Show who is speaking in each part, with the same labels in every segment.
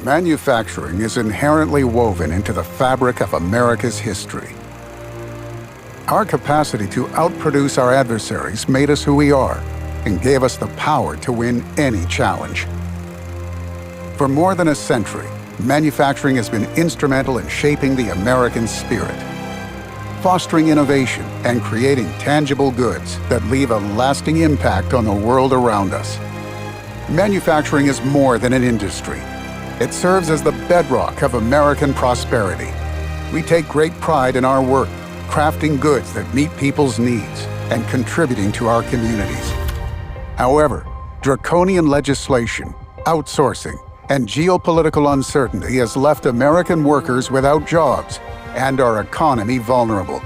Speaker 1: Manufacturing is inherently woven into the fabric of America's history. Our capacity to outproduce our adversaries made us who we are and gave us the power to win any challenge. For more than a century, manufacturing has been instrumental in shaping the American spirit, fostering innovation and creating tangible goods that leave a lasting impact on the world around us. Manufacturing is more than an industry. It serves as the bedrock of American prosperity. We take great pride in our work, crafting goods that meet people's needs and contributing to our communities. However, draconian legislation, outsourcing, and geopolitical uncertainty has left American workers without jobs and our economy vulnerable.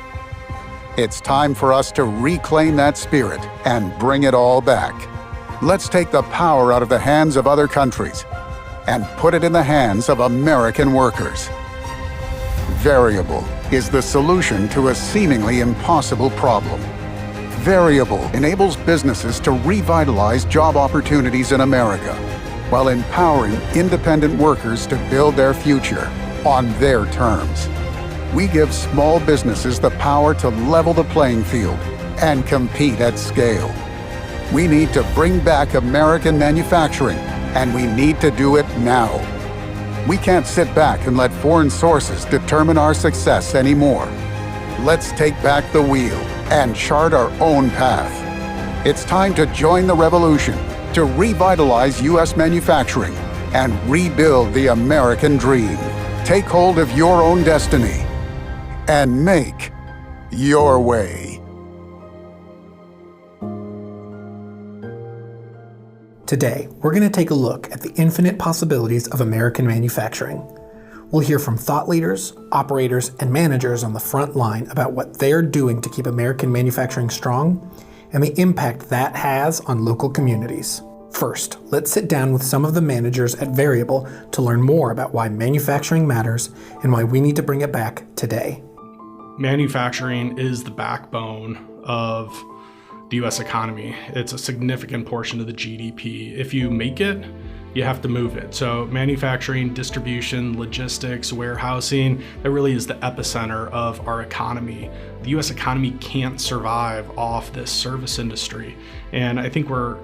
Speaker 1: It's time for us to reclaim that spirit and bring it all back. Let's take the power out of the hands of other countries and put it in the hands of American workers. Veryable is the solution to a seemingly impossible problem. Veryable enables businesses to revitalize job opportunities in America while empowering independent workers to build their future on their terms. We give small businesses the power to level the playing field and compete at scale. We need to bring back American manufacturing, and we need to do it now. We can't sit back and let foreign sources determine our success anymore. Let's take back the wheel and chart our own path. It's time to join the revolution, to revitalize U.S. manufacturing and rebuild the American dream. Take hold of your own destiny and make your way.
Speaker 2: Today, we're going to take a look at the infinite possibilities of American manufacturing. We'll hear from thought leaders, operators, and managers on the front line about what they're doing to keep American manufacturing strong and the impact that has on local communities. First, let's sit down with some of the managers at Veryable to learn more about why manufacturing matters and why we need to bring it back today.
Speaker 3: Manufacturing is the backbone of the U.S. economy. It's a significant portion of the GDP. If you make it, you have to move it. So manufacturing, distribution, logistics, warehousing, that really is the epicenter of our economy. The U.S. economy can't survive off this service industry. And I think we're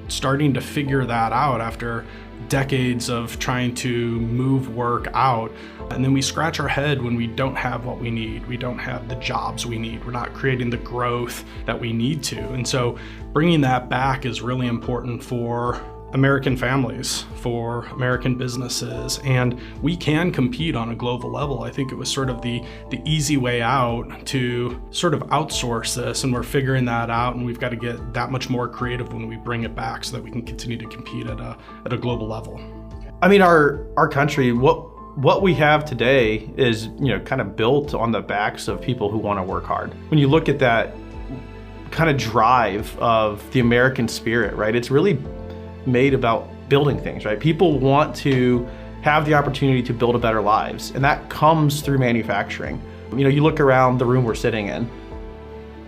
Speaker 3: starting to figure that out after decades of trying to move work out. And then we scratch our head when we don't have what we need. We don't have the jobs we need. We're not creating the growth that we need to. And so bringing that back is really important for American families, for American businesses, and we can compete on a global level. I think it was sort of the easy way out to sort of outsource this, and we're figuring that out, and we've got to get that much more creative when we bring it back so that we can continue to compete at a global level.
Speaker 4: I mean, our country, what we have today is, kind of built on the backs of people who want to work hard. When you look at that kind of drive of the American spirit, right? It's really made about building things, right? People want to have the opportunity to build a better lives, and that comes through manufacturing. You look around the room we're sitting in,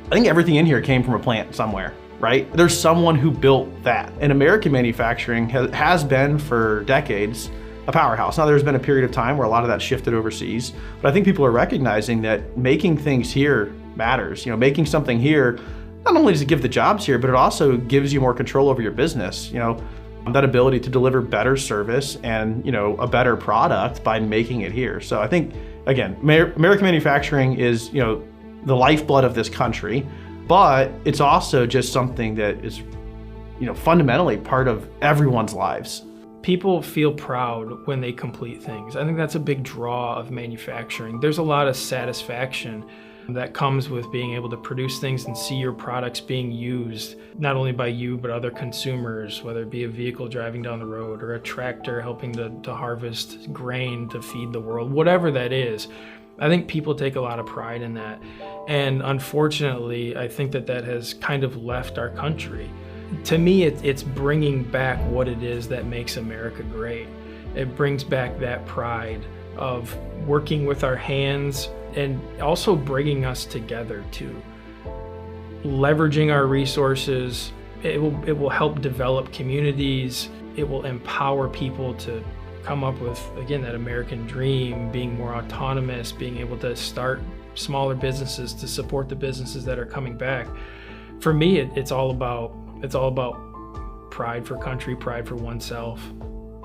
Speaker 4: I think everything in here came from a plant somewhere, right? There's someone who built that. And American manufacturing has been for decades a powerhouse. Now, there's been a period of time where a lot of that shifted overseas, but I think people are recognizing that making things here matters. Making something here, not only does it give the jobs here, but it also gives you more control over your business. That ability to deliver better service and, a better product by making it here. So I think, again, American manufacturing is, the lifeblood of this country, but it's also just something that is, fundamentally part of everyone's lives.
Speaker 5: People feel proud when they complete things. I think that's a big draw of manufacturing. There's a lot of satisfaction that comes with being able to produce things and see your products being used, not only by you, but other consumers, whether it be a vehicle driving down the road or a tractor helping to harvest grain to feed the world, whatever that is. I think people take a lot of pride in that. And unfortunately, I think that has kind of left our country. To me, it's bringing back what it is that makes America great. It brings back that pride of working with our hands and also bringing us together too. Leveraging our resources, it will help develop communities. It will empower people to come up with, again, that American dream, being more autonomous, being able to start smaller businesses to support the businesses that are coming back. For me, it's all about pride for country, pride for oneself.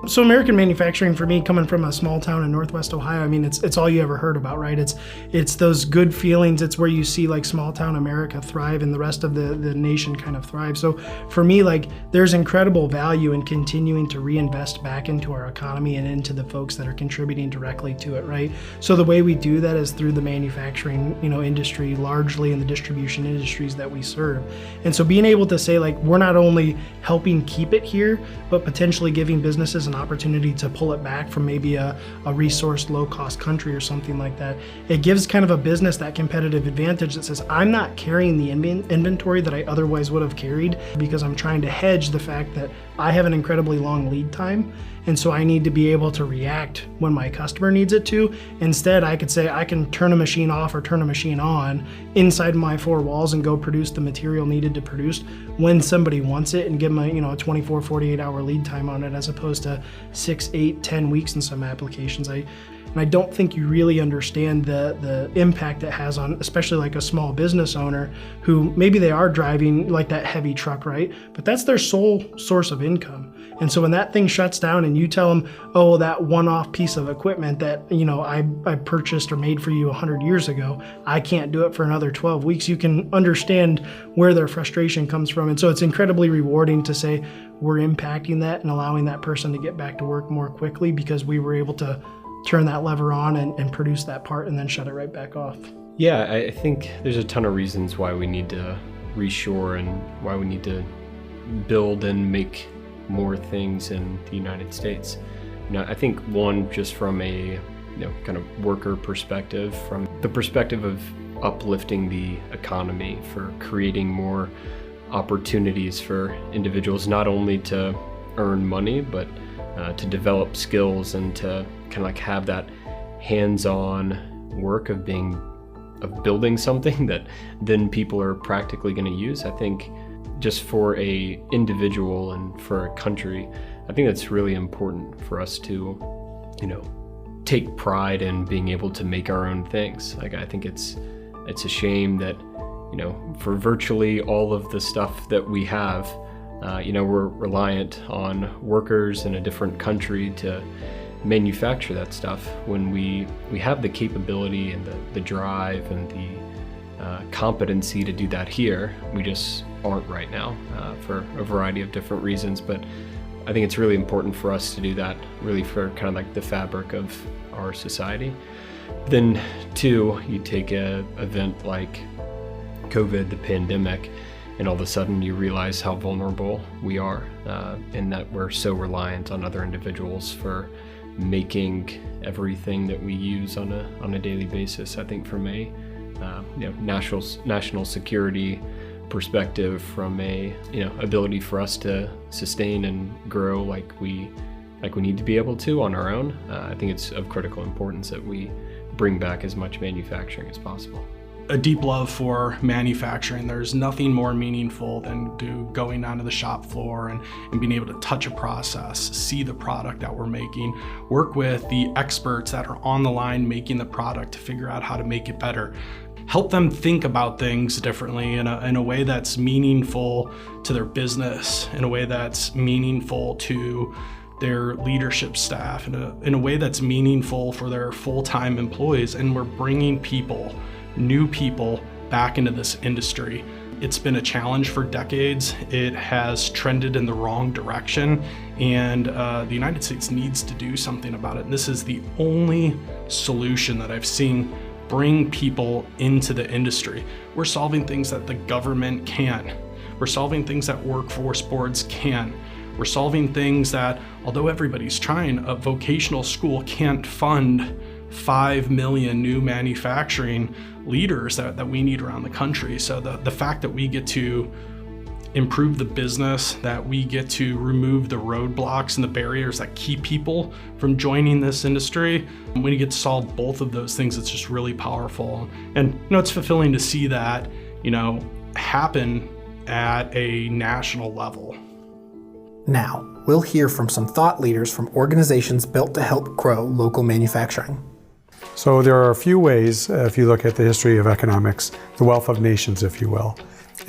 Speaker 6: So American manufacturing, for me, coming from a small town in Northwest Ohio, I mean, it's all you ever heard about, right? It's those good feelings. It's where you see like small town America thrive and the rest of the nation kind of thrive. So for me, like, there's incredible value in continuing to reinvest back into our economy and into the folks that are contributing directly to it, right? So the way we do that is through the manufacturing, industry, largely in the distribution industries that we serve. And so being able to say, like, we're not only helping keep it here, but potentially giving businesses an opportunity to pull it back from maybe a resource low-cost country or something like that. It gives kind of a business that competitive advantage that says, I'm not carrying the inventory that I otherwise would have carried because I'm trying to hedge the fact that I have an incredibly long lead time, and so I need to be able to react when my customer needs it to. Instead, I could say I can turn a machine off or turn a machine on inside my four walls and go produce the material needed to produce when somebody wants it and give them a 24, 48 hour lead time on it, as opposed to 6, 8, 10 weeks in some applications. And I don't think you really understand the impact it has on, especially like a small business owner who maybe they are driving like that heavy truck, right? But that's their sole source of income. And so when that thing shuts down and you tell them, oh, that one-off piece of equipment that, I purchased or made for you 100 years ago, I can't do it for another 12 weeks, you can understand where their frustration comes from. And so it's incredibly rewarding to say we're impacting that and allowing that person to get back to work more quickly because we were able to turn that lever on and produce that part and then shut it right back off.
Speaker 7: Yeah, I think there's a ton of reasons why we need to reshore and why we need to build and make more things in the United States. I think one, just from a kind of worker perspective, from the perspective of uplifting the economy, for creating more opportunities for individuals, not only to earn money, but to develop skills and to kind of like have that hands-on work of building something that then people are practically going to use. I think just for a individual and for a country, I think that's really important for us to, take pride in being able to make our own things. Like, I think it's a shame that, for virtually all of the stuff that we have, we're reliant on workers in a different country to manufacture that stuff when we have the capability and the drive and the competency to do that here. We just aren't right now for a variety of different reasons, but I think it's really important for us to do that, really, for kind of like the fabric of our society. Then two, you take an event like COVID, the pandemic, and all of a sudden you realize how vulnerable we are, and that we're so reliant on other individuals for making everything that we use on a daily basis. I think from a national security perspective, from a ability for us to sustain and grow like we need to be able to on our own, I think it's of critical importance that we bring back as much manufacturing as possible.
Speaker 3: A deep love for manufacturing. There's nothing more meaningful than going onto the shop floor and being able to touch a process, see the product that we're making, work with the experts that are on the line making the product to figure out how to make it better. Help them think about things differently in a way that's meaningful to their business, in a way that's meaningful to their leadership staff, in a way that's meaningful for their full-time employees. And we're bringing new people back into this industry. It's been a challenge for decades. It has trended in the wrong direction, and the United States needs to do something about it. And this is the only solution that I've seen bring people into the industry. We're solving things that the government can't. We're solving things that workforce boards can. We're solving things that, although everybody's trying, a vocational school can't fund 5 million new manufacturing leaders that we need around the country. So the fact that we get to improve the business, that we get to remove the roadblocks and the barriers that keep people from joining this industry, when you get to solve both of those things, it's just really powerful. And it's fulfilling to see that happen at a national level.
Speaker 2: Now, we'll hear from some thought leaders from organizations built to help grow local manufacturing.
Speaker 8: So there are a few ways, if you look at the history of economics, the wealth of nations, if you will.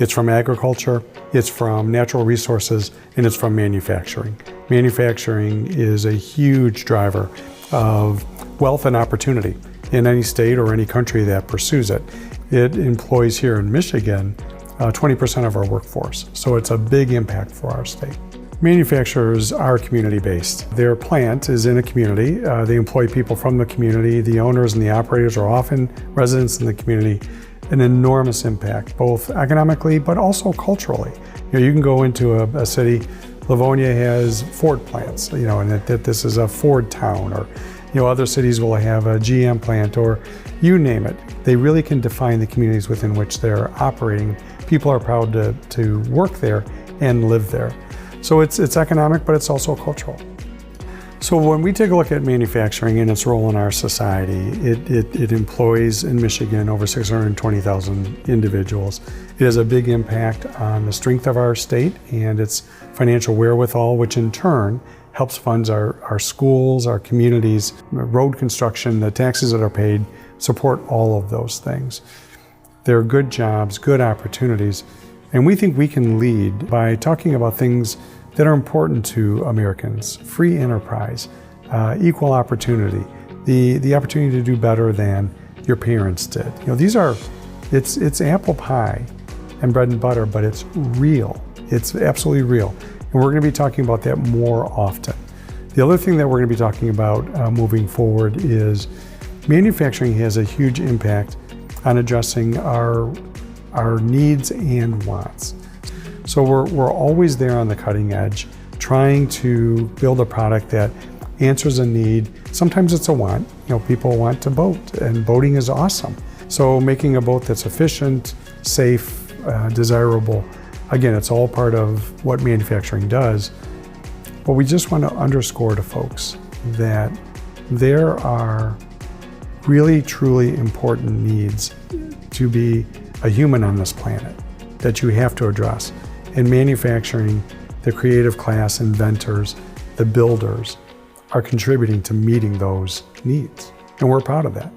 Speaker 8: It's from agriculture, it's from natural resources, and it's from manufacturing. Manufacturing is a huge driver of wealth and opportunity in any state or any country that pursues it. It employs here in Michigan 20% of our workforce, so it's a big impact for our state. Manufacturers are community-based. Their plant is in a community. They employ people from the community. The owners and the operators are often residents in the community. An enormous impact, both economically but also culturally. You can go into a city. Livonia has Ford plants, and that this is a Ford town, or other cities will have a GM plant, or you name it. They really can define the communities within which they're operating. People are proud to work there and live there. So it's economic, but it's also cultural. So when we take a look at manufacturing and its role in our society, it employs in Michigan over 620,000 individuals. It has a big impact on the strength of our state and its financial wherewithal, which in turn helps fund our schools, our communities, road construction, the taxes that are paid, support all of those things. There are good jobs, good opportunities, and we think we can lead by talking about things that are important to Americans: free enterprise, equal opportunity, the opportunity to do better than your parents did. It's apple pie and bread and butter, but it's real. It's absolutely real. And we're going to be talking about that more often. The other thing that we're going to be talking about moving forward is manufacturing has a huge impact on addressing our needs and wants. So we're always there on the cutting edge, trying to build a product that answers a need. Sometimes it's a want. People want to boat, and boating is awesome. So making a boat that's efficient, safe, desirable, again, it's all part of what manufacturing does. But we just want to underscore to folks that there are really, truly important needs to be a human on this planet that you have to address. In manufacturing, the creative class, inventors, the builders are contributing to meeting those needs, and we're proud of that.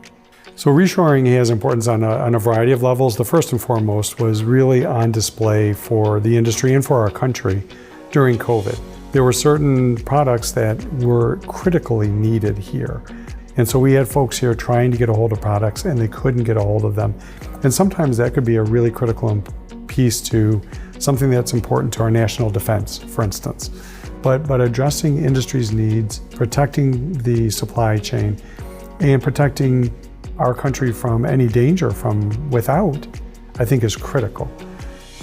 Speaker 8: So reshoring has importance on a variety of levels. The first and foremost was really on display for the industry and for our country during COVID. There were certain products that were critically needed here. And so we had folks here trying to get a hold of products, and they couldn't get a hold of them. And sometimes that could be a really critical piece to something that's important to our national defense, for instance. But addressing industry's needs, protecting the supply chain, and protecting our country from any danger from without, I think is critical.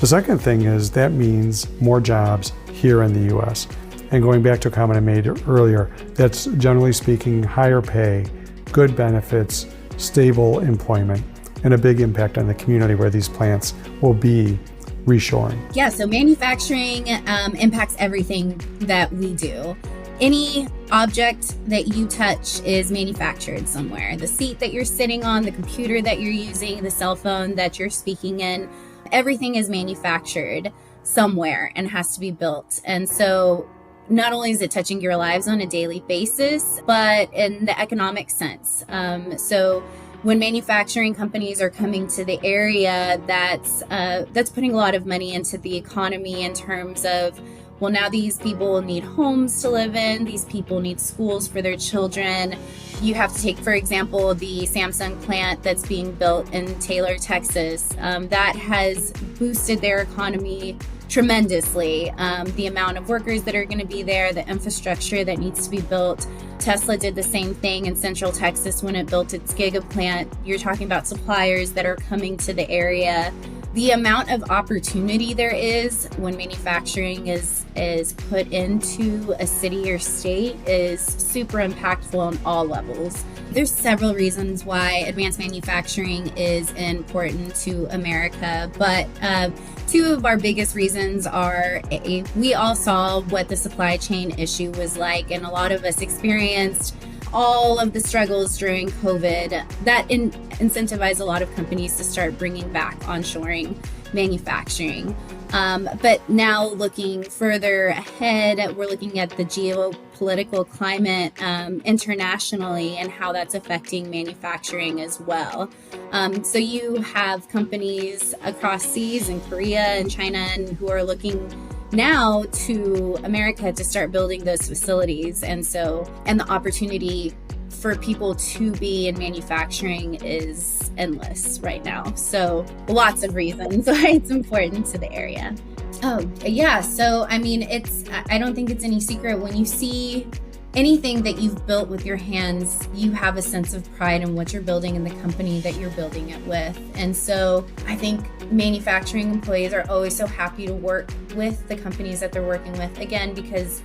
Speaker 8: The second thing is that means more jobs here in the US. And going back to a comment I made earlier, that's generally speaking higher pay, good benefits, stable employment, and a big impact on the community where these plants will be reshoring.
Speaker 9: Yeah, so manufacturing impacts everything that we do. Any object that you touch is manufactured somewhere. The seat that you're sitting on, the computer that you're using, the cell phone that you're speaking in, everything is manufactured somewhere and has to be built. And so not only is it touching your lives on a daily basis, but in the economic sense. So when manufacturing companies are coming to the area, that's putting a lot of money into the economy in terms of, well, now these people need homes to live in, these people need schools for their children. You have to take, for example, the Samsung plant that's being built in Taylor, Texas. That has boosted their economy tremendously. The amount of workers that are going to be there, the infrastructure that needs to be built. Tesla did the same thing in Central Texas when it built its Giga plant. You're talking about suppliers that are coming to the area. The amount of opportunity there is when manufacturing is put into a city or state is super impactful on all levels. There's several reasons why advanced manufacturing is important to America, but two of our biggest reasons are we all saw what the supply chain issue was like, and a lot of us experienced all of the struggles during COVID that incentivized a lot of companies to start bringing back onshoring manufacturing. But now looking further ahead, we're looking at the geopolitical climate internationally and how that's affecting manufacturing as well. So you have companies across seas in Korea and China and who are looking now to America to start building those facilities. And the opportunity for people to be in manufacturing is endless right now. So lots of reasons why it's important to the area. Oh, yeah. So, I mean, I don't think it's any secret when you see anything that you've built with your hands, you have a sense of pride in what you're building and the company that you're building it with. And so I think manufacturing employees are always so happy to work with the companies that they're working with, again, because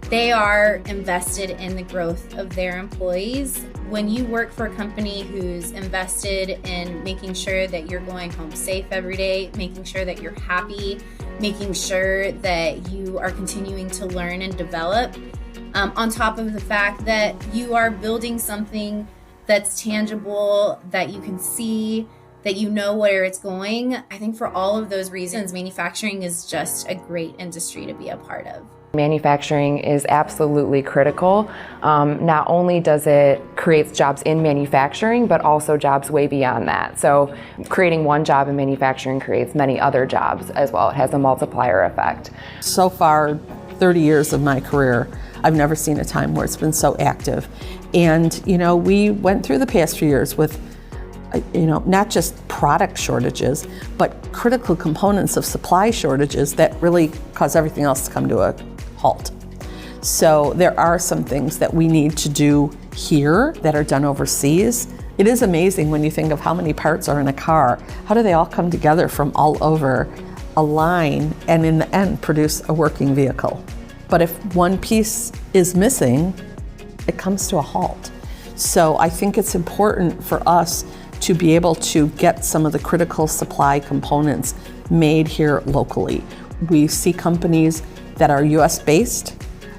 Speaker 9: they are invested in the growth of their employees. When you work for a company who's invested in making sure that you're going home safe every day, making sure that you're happy, making sure that you are continuing to learn and develop, on top of the fact that you are building something that's tangible, that you can see, that you know where it's going. I think for all of those reasons, manufacturing is just a great industry to be a part of.
Speaker 10: Manufacturing is absolutely critical. Not only does it create jobs in manufacturing, but also jobs way beyond that. So creating one job in manufacturing creates many other jobs as well. It has a multiplier effect.
Speaker 11: So far, 30 years of my career, I've never seen a time where it's been so active. And, we went through the past few years with, not just product shortages, but critical components of supply shortages that really cause everything else to come to a halt. So there are some things that we need to do here that are done overseas. It is amazing when you think of how many parts are in a car. How do they all come together from all over a line and in the end produce a working vehicle? But if one piece is missing, it comes to a halt. So I think it's important for us to be able to get some of the critical supply components made here locally. We see companies that are US based,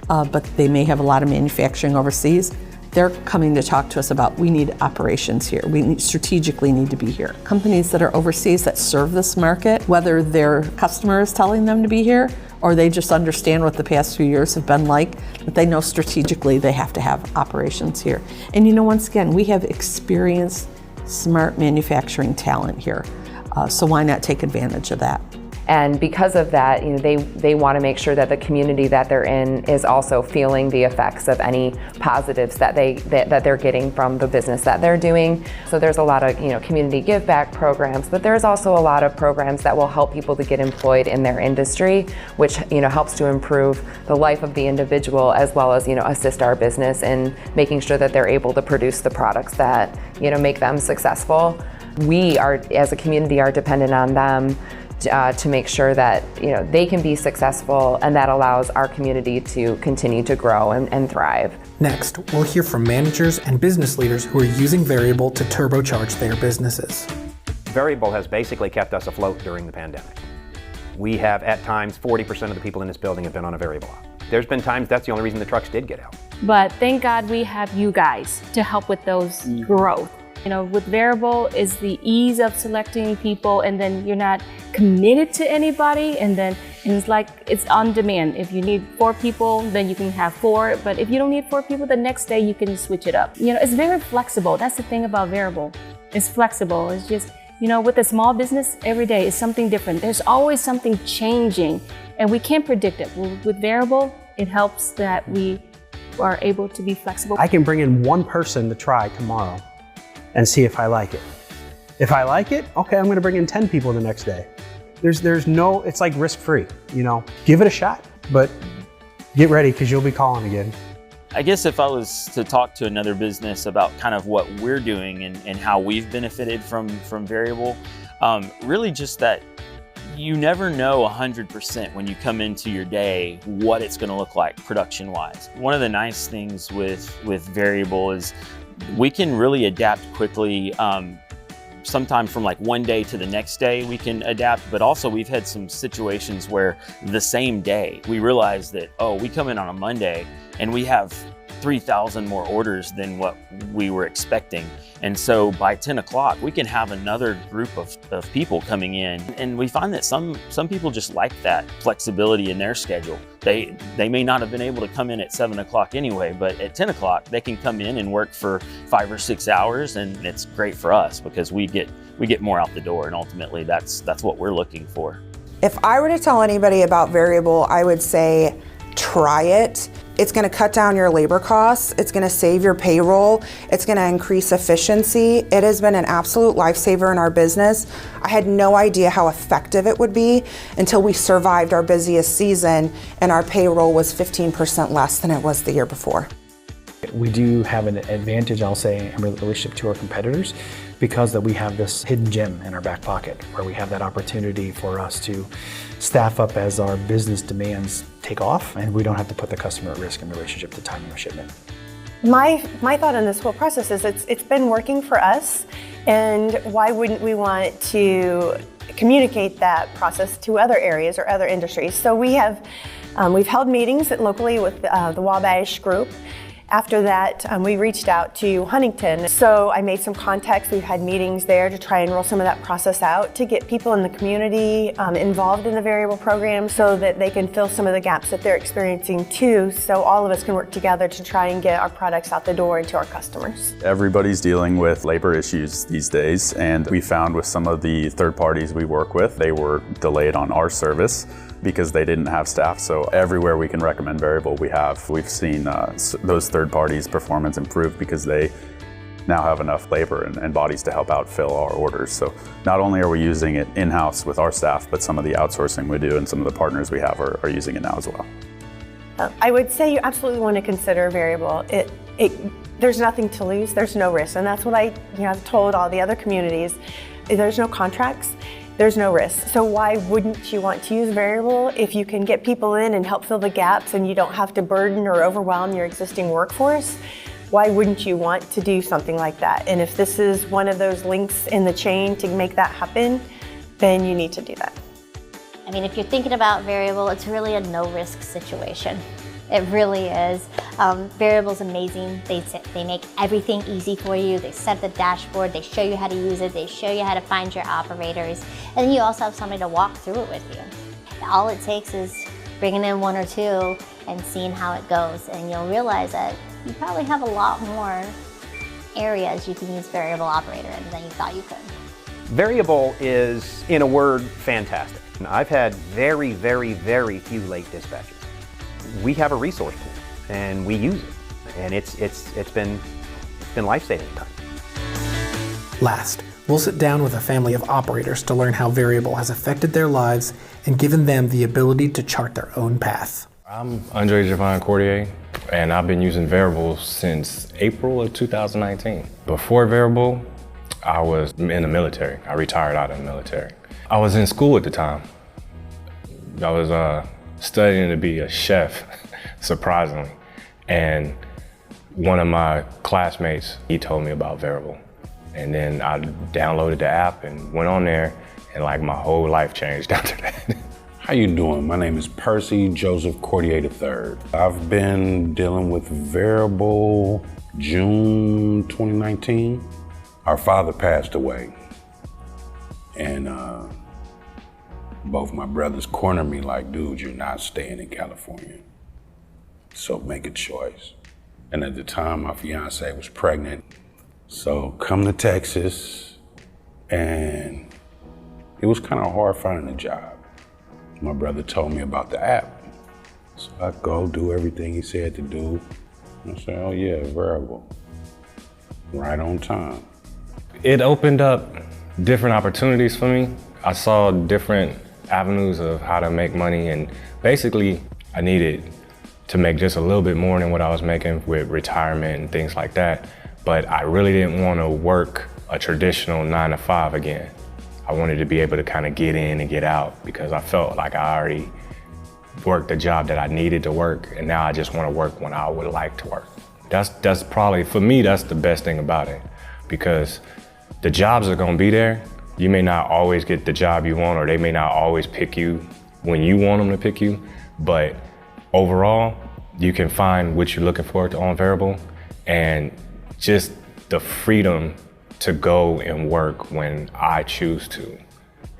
Speaker 11: but they may have a lot of manufacturing overseas. They're coming to talk to us about, we need operations here. We strategically need to be here. Companies that are overseas that serve this market, whether their customer is telling them to be here or they just understand what the past few years have been like, that they know strategically they have to have operations here. And once again, we have experienced, smart manufacturing talent here. So why not take advantage of that?
Speaker 10: And because of that, they want to make sure that the community that they're in is also feeling the effects of any positives that they're getting from the business that they're doing. So there's a lot of community give back programs, but there's also a lot of programs that will help people to get employed in their industry, which helps to improve the life of the individual as well as assist our business in making sure that they're able to produce the products that make them successful. We are, as a community, are dependent on them to make sure that they can be successful, and that allows our community to continue to grow and thrive.
Speaker 2: Next, we'll hear from managers and business leaders who are using Veryable to turbocharge their businesses.
Speaker 12: Veryable has basically kept us afloat during the pandemic. We have, at times, 40% of the people in this building have been on a Veryable app. There's been times that's the only reason the trucks did get out.
Speaker 13: But thank God we have you guys to help with those growth. With Veryable is the ease of selecting people, and then you're not committed to anybody, and it's like it's on demand. If you need 4 people, then you can have 4, but if you don't need 4 people, the next day you can switch it up. It's very flexible. That's the thing about Veryable. It's flexible. It's just, with a small business, every day is something different. There's always something changing, and we can't predict it. With Veryable, it helps that we are able to be flexible.
Speaker 14: I can bring in one person to try tomorrow and see if I like it. If I like it, okay, I'm gonna bring in 10 people the next day. There's no, it's like risk-free, Give it a shot, but get ready because you'll be calling again.
Speaker 15: I guess if I was to talk to another business about kind of what we're doing and how we've benefited from Veryable, really just that you never know 100% when you come into your day what it's gonna look like production-wise. One of the nice things with Veryable is we can really adapt quickly. Sometimes from like one day to the next day we can adapt, but also we've had some situations where the same day we realize that, we come in on a Monday and we have 3,000 more orders than what we were expecting. And so by 10 o'clock, we can have another group of people coming in. And we find that some people just like that flexibility in their schedule. They may not have been able to come in at 7 o'clock anyway, but at 10 o'clock, they can come in and work for 5 or 6 hours, and it's great for us because we get more out the door, and ultimately that's what we're looking for.
Speaker 16: If I were to tell anybody about Veryable, I would say try it. It's going to cut down your labor costs. It's going to save your payroll. It's going to increase efficiency. It has been an absolute lifesaver in our business. I had no idea how effective it would be until we survived our busiest season and our payroll was 15% less than it was the year before.
Speaker 17: We do have an advantage, I'll say, in relationship to our competitors, because that we have this hidden gem in our back pocket where we have that opportunity for us to staff up as our business demands take off, and we don't have to put the customer at risk in relationship to timing of shipment.
Speaker 18: My thought on this whole process is it's been working for us, and why wouldn't we want to communicate that process to other areas or other industries? So we've held meetings locally with the Wabash group. After that, we reached out to Huntington. So I made some contacts. We've had meetings there to try and roll some of that process out to get people in the community involved in the Veryable program so that they can fill some of the gaps that they're experiencing too, so all of us can work together to try and get our products out the door and to our customers.
Speaker 19: Everybody's dealing with labor issues these days, and we found with some of the third parties we work with, they were delayed on our service because they didn't have staff. So everywhere we can recommend Veryable, we've seen those third parties' performance improve because they now have enough labor and bodies to help out fill our orders. So not only are we using it in-house with our staff, but some of the outsourcing we do and some of the partners we have are using it now as well.
Speaker 18: I would say you absolutely want to consider Veryable. There's nothing to lose, there's no risk, and that's what I've told all the other communities. There's no contracts. There's no risk. So why wouldn't you want to use Veryable if you can get people in and help fill the gaps and you don't have to burden or overwhelm your existing workforce? Why wouldn't you want to do something like that? And if this is one of those links in the chain to make that happen, then you need to do that.
Speaker 20: I mean, if you're thinking about Veryable, it's really a no-risk situation. It really is. Veryable's amazing. They make everything easy for you. They set the dashboard, they show you how to use it, they show you how to find your operators, and then you also have somebody to walk through it with you. All it takes is bringing in one or two and seeing how it goes, and you'll realize that you probably have a lot more areas you can use Veryable operator in than you thought you could.
Speaker 12: Veryable is, in a word, fantastic. I've had very, very, very few late dispatches. We have a resource pool and we use it, and it's been life-saving time.
Speaker 2: Last, we'll sit down with a family of operators to learn how Veryable has affected their lives and given them the ability to chart their own path.
Speaker 21: I'm Andre Javon Cordier, and I've been using Veryable since April of 2019. Before Veryable, I was in the military. I retired out of the military. I was in school at the time. I was studying to be a chef, surprisingly. And one of my classmates, he told me about Veryable. And then I downloaded the app and went on there, and like my whole life changed after that.
Speaker 22: How you doing? My name is Percy Joseph Cordier III. I've been dealing with Veryable June 2019. Our father passed away, and both my brothers cornered me like, dude, you're not staying in California. So make a choice. And at the time, my fiance was pregnant. So come to Texas, and it was kind of hard finding a job. My brother told me about the app. So I go do everything he said to do. And I said, oh yeah, Veryable. Right on time.
Speaker 21: It opened up different opportunities for me. I saw different avenues of how to make money, and basically I needed to make just a little bit more than what I was making with retirement and things like that. But I really didn't want to work a traditional 9-to-5 again. I wanted to be able to kind of get in and get out because I felt like I already worked the job that I needed to work, and now I just want to work when I would like to work. That's probably, for me, that's the best thing about it, because the jobs are gonna be there. You may not always get the job you want, or they may not always pick you when you want them to pick you, but overall, You can find what you're looking for on Veryable, and just the freedom to go and work when I choose to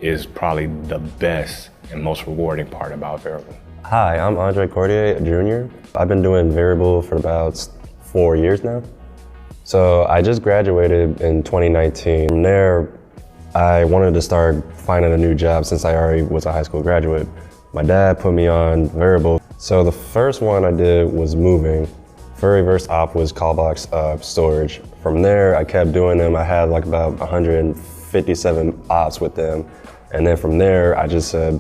Speaker 21: is probably the best and most rewarding part about Veryable.
Speaker 1: Hi, I'm Andre Cordier, Jr. I've been doing Veryable for about 4 years now. So I just graduated in 2019. From there, I wanted to start finding a new job since I already was a high school graduate. My dad put me on Veryable. So the first one I did was moving. Very first op was callbox storage. From there, I kept doing them. I had like about 157 ops with them. And then from there, I just said,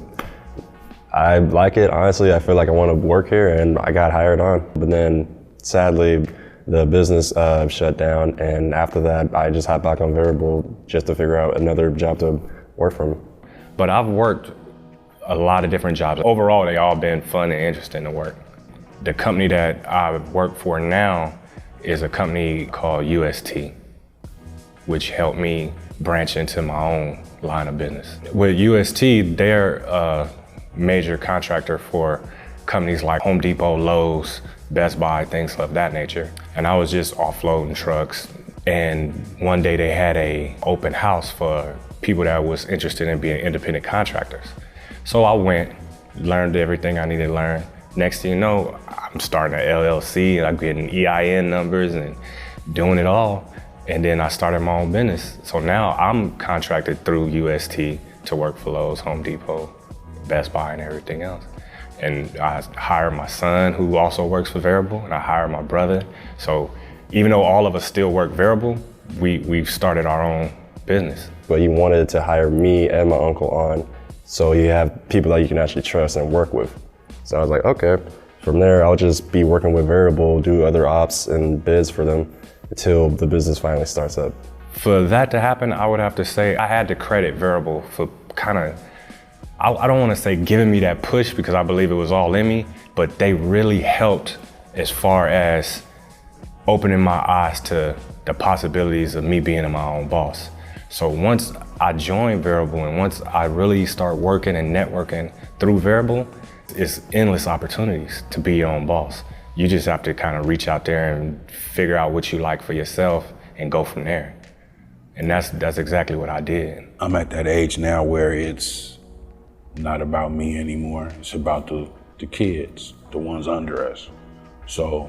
Speaker 1: I like it, honestly. I feel like I want to work here, and I got hired on. But then, sadly, the business shut down, and after that, I just hopped back on Veryable just to figure out another job to work from.
Speaker 21: But I've worked a lot of different jobs. Overall, they all been fun and interesting to work. The company that I work for now is a company called UST, which helped me branch into my own line of business. With UST, they're a major contractor for companies like Home Depot, Lowe's, Best Buy, things of that nature. And I was just offloading trucks. And one day they had a open house for people that was interested in being independent contractors. So I went, learned everything I needed to learn. Next thing you know, I'm starting an LLC, I'm getting EIN numbers and doing it all. And then I started my own business. So now I'm contracted through UST to work for Lowe's, Home Depot, Best Buy, and everything else. And I hired my son, who also works for Veryable, and I hired my brother. So even though all of us still work Veryable, we've started our own business.
Speaker 1: But you wanted to hire me and my uncle on, so you have people that you can actually trust and work with. So I was like, okay. From there, I'll just be working with Veryable, do other ops and bids for them until the business finally starts up.
Speaker 21: For that to happen, I would have to say I had to credit Veryable for kind of, I don't want to say giving me that push because I believe it was all in me, but they really helped as far as opening my eyes to the possibilities of me being my own boss. So once I joined Veryable and once I really start working and networking through Veryable, it's endless opportunities to be your own boss. You just have to kind of reach out there and figure out what you like for yourself and go from there. And that's exactly what I did.
Speaker 22: I'm at that age now where it's not about me anymore. It's about the kids, the ones under us. So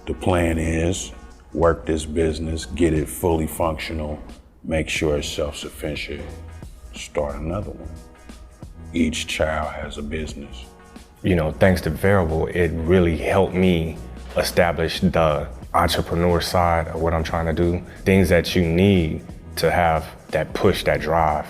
Speaker 22: the plan is work this business, get it fully functional, make sure it's self-sufficient, start another one. Each child has a business.
Speaker 21: You know, thanks to Veryable, it really helped me establish the entrepreneur side of what I'm trying to do. Things that you need to have that push, that drive,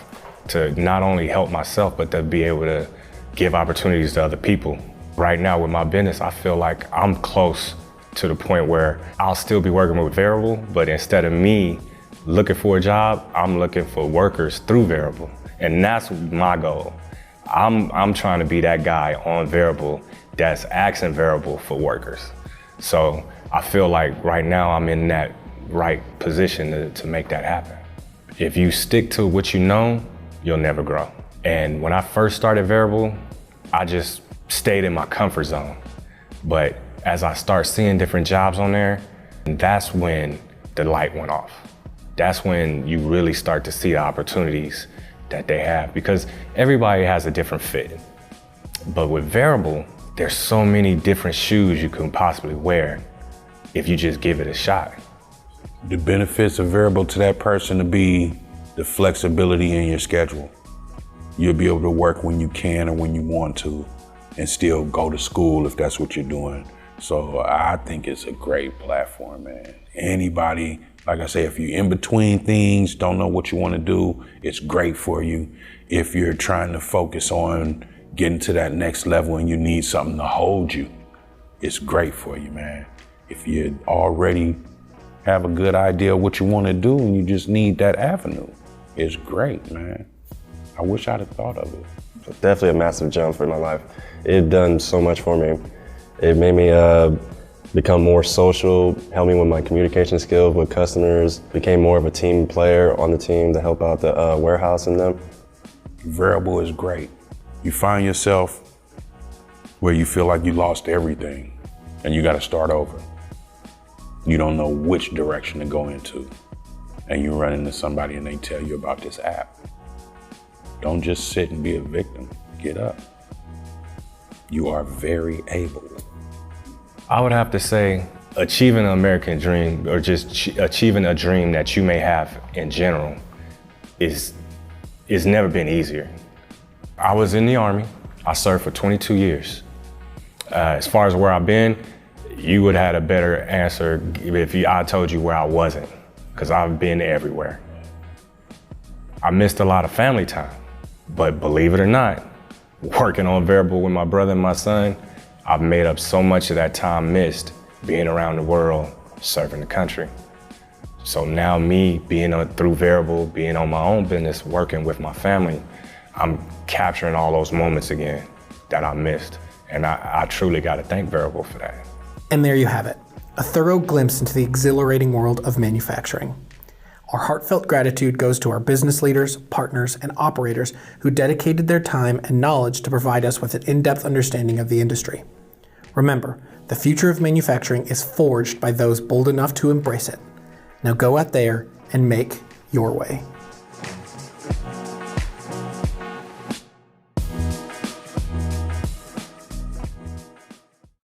Speaker 21: to not only help myself, but to be able to give opportunities to other people. Right now with my business, I feel like I'm close to the point where I'll still be working with Veryable, but instead of me looking for a job, I'm looking for workers through Veryable. And that's my goal. I'm trying to be that guy on Veryable that's asking Veryable for workers. So I feel like right now I'm in that right position to make that happen. If you stick to what you know, you'll never grow. And when I first started Veryable, I just stayed in my comfort zone. But as I start seeing different jobs on there, that's when the light went off. That's when you really start to see the opportunities that they have, because everybody has a different fit. But with Veryable, there's so many different shoes you can possibly wear if you just give it a shot.
Speaker 22: The benefits of Veryable to that person to be the flexibility in your schedule. You'll be able to work when you can or when you want to and still go to school if that's what you're doing. So I think it's a great platform, man. Anybody, like I say, if you're in between things, don't know what you want to do, it's great for you. If you're trying to focus on getting to that next level and you need something to hold you, it's great for you, man. If you already have a good idea of what you want to do and you just need that avenue, it's great, man. I wish I'd have thought of it.
Speaker 1: Definitely a massive jump for my life. It done so much for me. It made me become more social, helped me with my communication skills with customers, became more of a team player on the team to help out the warehouse and them.
Speaker 22: Veryable is great. You find yourself where you feel like you lost everything. and you got to start over. You don't know which direction to go into, and you run into somebody and they tell you about this app. Don't just sit and be a victim. Get up. You are very able.
Speaker 21: I would have to say achieving an American dream, or just achieving a dream that you may have in general, is never been easier. I was in the Army. I served for 22 years. As far as where I've been, you would have had a better answer if I told you where I wasn't, because I've been everywhere. I missed a lot of family time, but believe it or not, working on Veryable with my brother and my son, I've made up so much of that time missed being around the world, serving the country. So now me being through Veryable, being on my own business, working with my family, I'm capturing all those moments again that I missed. And I truly got to thank Veryable for that.
Speaker 2: And there you have it, a thorough glimpse into the exhilarating world of manufacturing. Our heartfelt gratitude goes to our business leaders, partners, and operators who dedicated their time and knowledge to provide us with an in-depth understanding of the industry. Remember, the future of manufacturing is forged by those bold enough to embrace it. Now go out there and make your way.